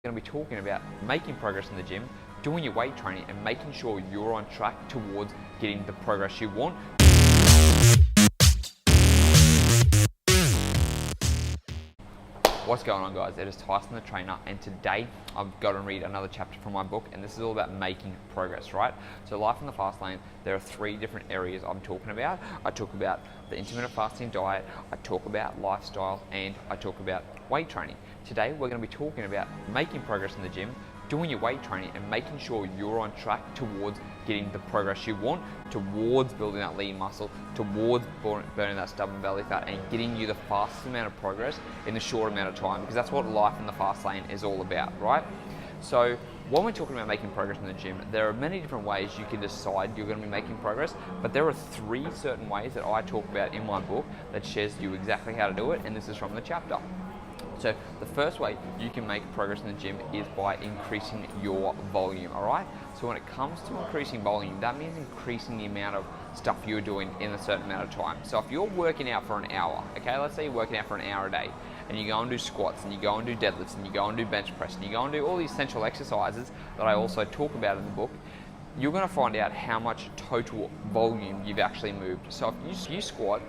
Going to be talking about making progress in the gym, doing your weight training, and making sure you're on track towards getting the progress you want. What's going on, guys? It is Tyson the trainer, and today I've got to read another chapter from my book, and this is all about making progress, right? So life in the fast lane, there are 3 different areas I'm talking about. I talk about the intermittent fasting diet, I talk about lifestyle, and I talk about weight training. Today we're going to be talking about making progress in the gym, doing your weight training, and making sure you're on track towards getting the progress you want, towards building that lean muscle, towards burning that stubborn belly fat, and getting you the fastest amount of progress in the short amount of time, because that's what life in the fast lane is all about, right? So when we're talking about making progress in the gym, there are many different ways you can decide you're going to be making progress, but there are 3 certain ways that I talk about in my book that shares you exactly how to do it, and this is from the chapter. So the first way you can make progress in the gym is by increasing your volume, all right? So when it comes to increasing volume, that means increasing the amount of stuff you're doing in a certain amount of time. So if you're working out for an hour, okay, let's say you're working out for an hour a day, and you go and do squats, and you go and do deadlifts, and you go and do bench press, and you go and do all these essential exercises that I also talk about in the book, you're gonna find out how much total volume you've actually moved. So if you squat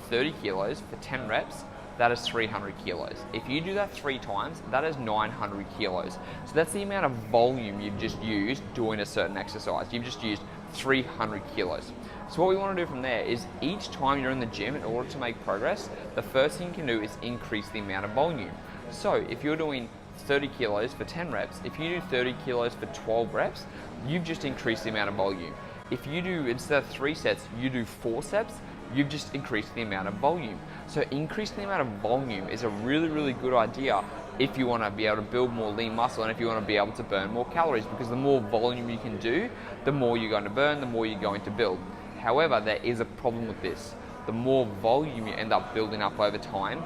30 kilos for 10 reps, that is 300 kilos. If you do that 3 times, that is 900 kilos. So that's the amount of volume you've just used doing a certain exercise. You've just used 300 kilos. So what we want to do from there is each time you're in the gym, in order to make progress, the first thing you can do is increase the amount of volume. So if you're doing 30 kilos for 10 reps, if you do 30 kilos for 12 reps, you've just increased the amount of volume. If you do, instead of 3 sets, you do 4 sets, you've just increased the amount of volume. So increasing the amount of volume is a really, really good idea if you want to be able to build more lean muscle and if you want to be able to burn more calories, because the more volume you can do, the more you're going to burn, the more you're going to build. However, there is a problem with this. The more volume you end up building up over time,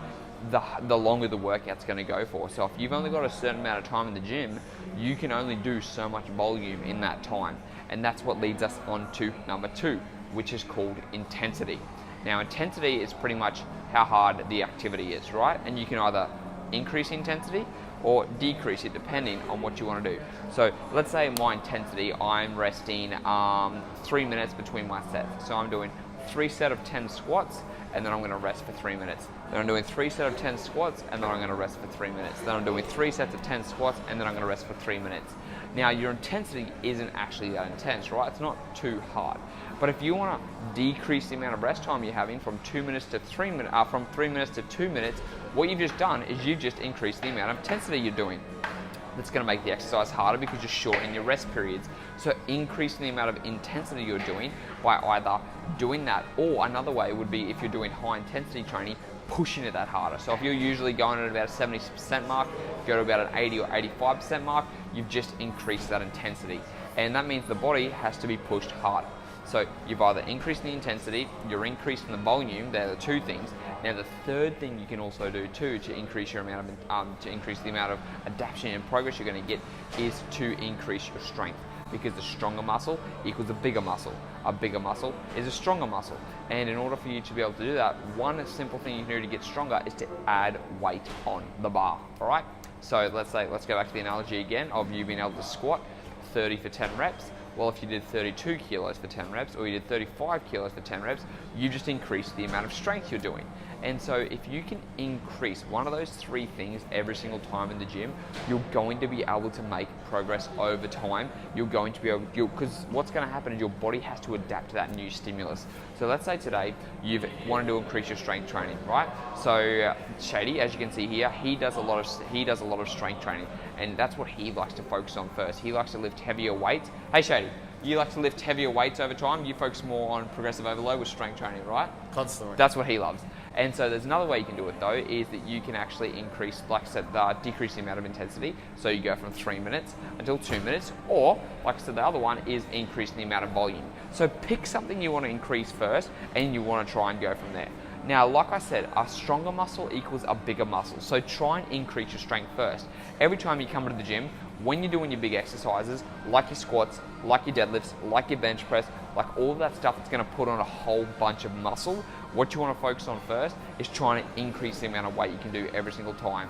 the longer the workout's going to go for. So if you've only got a certain amount of time in the gym, you can only do so much volume in that time. And that's what leads us on to number 2, which is called intensity. Now, intensity is pretty much how hard the activity is, right? And you can either increase intensity or decrease it depending on what you want to do. So let's say my intensity, I'm resting 3 minutes between my sets. So I'm doing 3 sets of 10 squats, and then I'm going to rest for 3 minutes. Then I'm doing 3 sets of 10 squats, and then I'm going to rest for 3 minutes. Then I'm doing 3 sets of 10 squats, and then I'm going to rest for 3 minutes. Now, your intensity isn't actually that intense, right? It's not too hard. But if you want to decrease the amount of rest time you're having from 2 minutes to 3 minutes, from 3 minutes to 2 minutes, what you've just done is you've just increased the amount of intensity you're doing. That's going to make the exercise harder because you're shortening your rest periods. So increasing the amount of intensity you're doing by either doing that, or another way would be if you're doing high intensity training, pushing it that harder. So if you're usually going at about a 70% mark, go to about an 80 or 85% mark, you've just increased that intensity. And that means the body has to be pushed harder. So you've either increased the intensity, you're increasing the volume. They're the 2 things. Now the third thing you can also do too to increase your amount of to increase the amount of adaptation and progress you're going to get is to increase your strength, because the stronger muscle equals a bigger muscle. A bigger muscle is a stronger muscle. And in order for you to be able to do that, one simple thing you can do to get stronger is to add weight on the bar, all right? So let's go back to the analogy again of you being able to squat 30 for 10 reps. Well, if you did 32 kilos for 10 reps, or you did 35 kilos for 10 reps, you just increased the amount of strength you're doing. And so if you can increase one of those 3 things every single time in the gym, you're going to be able to make progress over time. You're going to be able to, because what's going to happen is your body has to adapt to that new stimulus. So let's say today you've wanted to increase your strength training, right? So Shady, as you can see here, he does a lot of strength training, and that's what he likes to focus on first. He likes to lift heavier weights. Hey Shady, you like to lift heavier weights over time. You focus more on progressive overload with strength training, right? Constantly. That's what he loves. And so there's another way you can do it though, is that you can actually increase, like I said, decrease the amount of intensity. So you go from 3 minutes until 2 minutes, or like I said, the other one is increasing the amount of volume. So pick something you want to increase first, and you want to try and go from there. Now, like I said, a stronger muscle equals a bigger muscle. So try and increase your strength first. Every time you come to the gym, when you're doing your big exercises, like your squats, like your deadlifts, like your bench press, like all of that stuff that's going to put on a whole bunch of muscle, what you want to focus on first is trying to increase the amount of weight you can do every single time.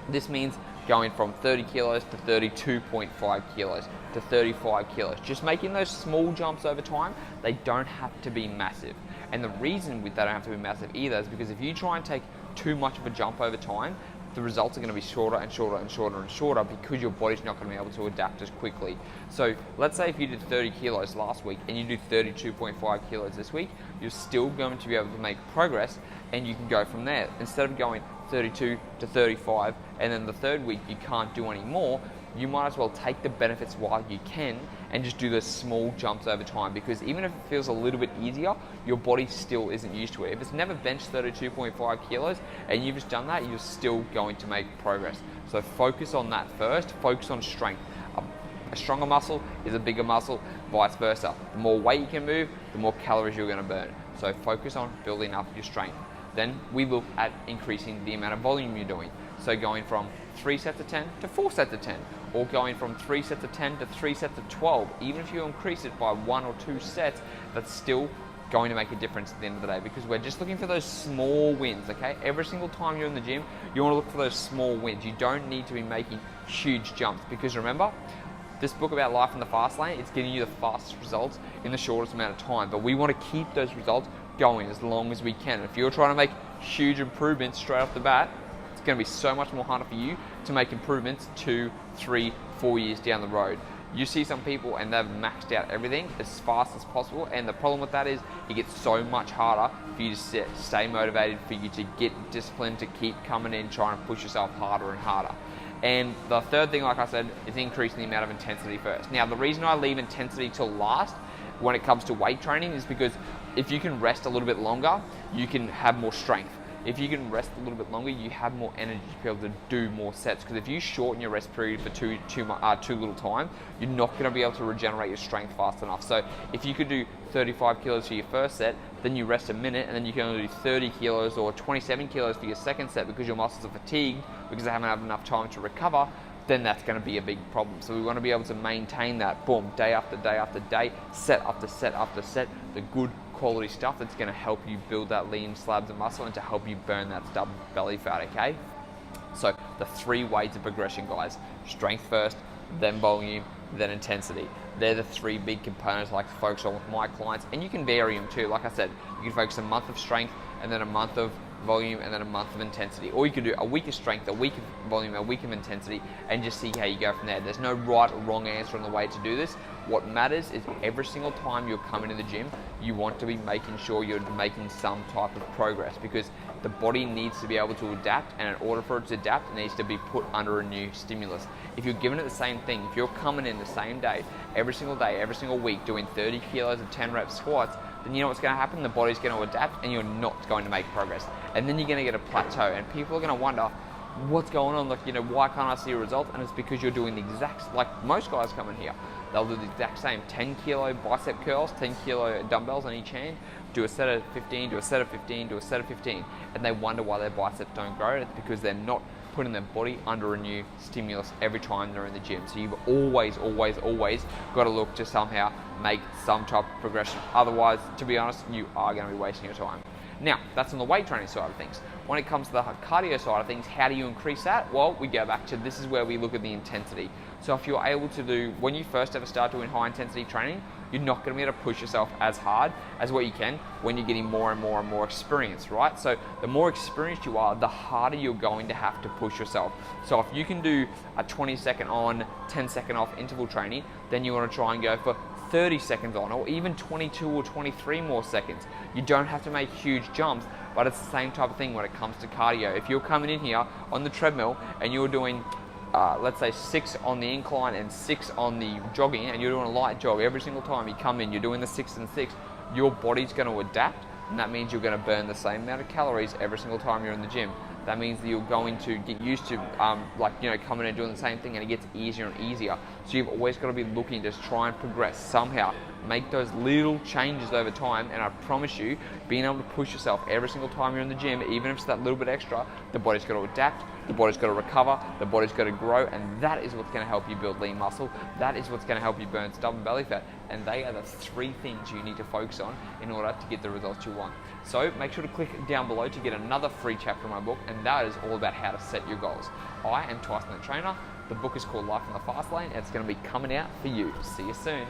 This means going from 30 kilos to 32.5 kilos to 35 kilos. Just making those small jumps over time. They don't have to be massive. And the reason they don't have to be massive either is because if you try and take too much of a jump over time, the results are going to be shorter and shorter and shorter and shorter because your body's not going to be able to adapt as quickly. So let's say if you did 30 kilos last week and you do 32.5 kilos this week, you're still going to be able to make progress, and you can go from there. Instead of going 32 to 35 and then the third week you can't do any more, you might as well take the benefits while you can and just do those small jumps over time, because even if it feels a little bit easier, your body still isn't used to it. If it's never benched 32.5 kilos and you've just done that, you're still going to make progress. So focus on that first, focus on strength. A stronger muscle is a bigger muscle, vice versa. The more weight you can move, the more calories you're gonna burn. So focus on building up your strength. Then we look at increasing the amount of volume you're doing. So going from 3 sets of 10 to 4 sets of 10, or going from 3 sets of 10 to 3 sets of 12. Even if you increase it by 1 or 2 sets, that's still going to make a difference at the end of the day, because we're just looking for those small wins, okay? Every single time you're in the gym, you want to look for those small wins. You don't need to be making huge jumps, because remember, this book about life in the fast lane, it's getting you the fastest results in the shortest amount of time, but we want to keep those results going as long as we can. If you're trying to make huge improvements straight off the bat, it's going to be so much more harder for you to make improvements 2, 3, 4 years down the road. You see some people and they've maxed out everything as fast as possible, and the problem with that is it gets so much harder for you to stay motivated, for you to get disciplined, to keep coming in, trying to push yourself harder and harder. And the third thing, like I said, is increasing the amount of intensity first. Now, the reason I leave intensity till last when it comes to weight training is because if you can rest a little bit longer, you can have more strength. If you can rest a little bit longer, you have more energy to be able to do more sets. Because if you shorten your rest period for too little time, you're not going to be able to regenerate your strength fast enough. So if you could do 35 kilos for your first set, then you rest a minute, and then you can only do 30 kilos or 27 kilos for your second set because your muscles are fatigued because they haven't had enough time to recover, then that's going to be a big problem. So we want to be able to maintain that, boom, day after day after day, set after set after set, the good quality stuff that's going to help you build that lean slabs of muscle and to help you burn that stubborn belly fat, okay? So the 3 ways of progression, guys: strength first, then volume, then intensity. They're the 3 big components I like to focus on with my clients, and you can vary them too. Like I said, you can focus a month of strength and then a month of volume and then a month of intensity, or you could do a week of strength, a week of volume, a week of intensity, and just see how you go from there. There's no right or wrong answer on the way to do this. What matters is every single time you're coming to the gym, you want to be making sure you're making some type of progress, because the body needs to be able to adapt, and in order for it to adapt, it needs to be put under a new stimulus. If you're giving it the same thing, if you're coming in the same day, every single week, doing 30 kilos of 10 rep squats, then you know what's going to happen? The body's going to adapt and you're not going to make progress. And then you're going to get a plateau, and people are going to wonder, what's going on? Like, you know, why can't I see a result? And it's because you're doing the exact, like most guys come in here, they'll do the exact same 10 kilo bicep curls, 10 kilo dumbbells on each hand, do a set of 15, do a set of 15, do a set of 15, and they wonder why their biceps don't grow. It's because they're not putting their body under a new stimulus every time they're in the gym. So you've always got to look to somehow make some type of progression. Otherwise, to be honest, you are going to be wasting your time. Now, that's on the weight training side of things. When it comes to the cardio side of things, how do you increase that? Well, we go back to, this is where we look at the intensity. So if you're able to do, when you first ever start doing high intensity training, you're not going to be able to push yourself as hard as what you can when you're getting more and more experience, right? So the more experienced you are, the harder you're going to have to push yourself. So if you can do a 20-second on, 10-second off interval training, then you want to try and go for 30 seconds on, or even 22 or 23 more seconds. You don't have to make huge jumps, but it's the same type of thing when it comes to cardio. If you're coming in here on the treadmill and you're doing let's say 6 on the incline and 6 on the jogging, and you're doing a light jog every single time you come in, you're doing the 6 and 6, your body's going to adapt, and that means you're going to burn the same amount of calories every single time you're in the gym. That means that you're going to get used to coming in and doing the same thing, and it gets easier and easier. So you've always got to be looking to try and progress somehow. Make those little changes over time, and I promise you, being able to push yourself every single time you're in the gym, even if it's that little bit extra, the body's got to adapt, the body's got to recover, the body's got to grow, and that is what's going to help you build lean muscle. That is what's going to help you burn stubborn belly fat. And they are the 3 things you need to focus on in order to get the results you want. So make sure to click down below to get another free chapter in my book, and that is all about how to set your goals. I am Tyson the trainer. The book is called Life in the Fast Lane, and it's going to be coming out for you. See you soon.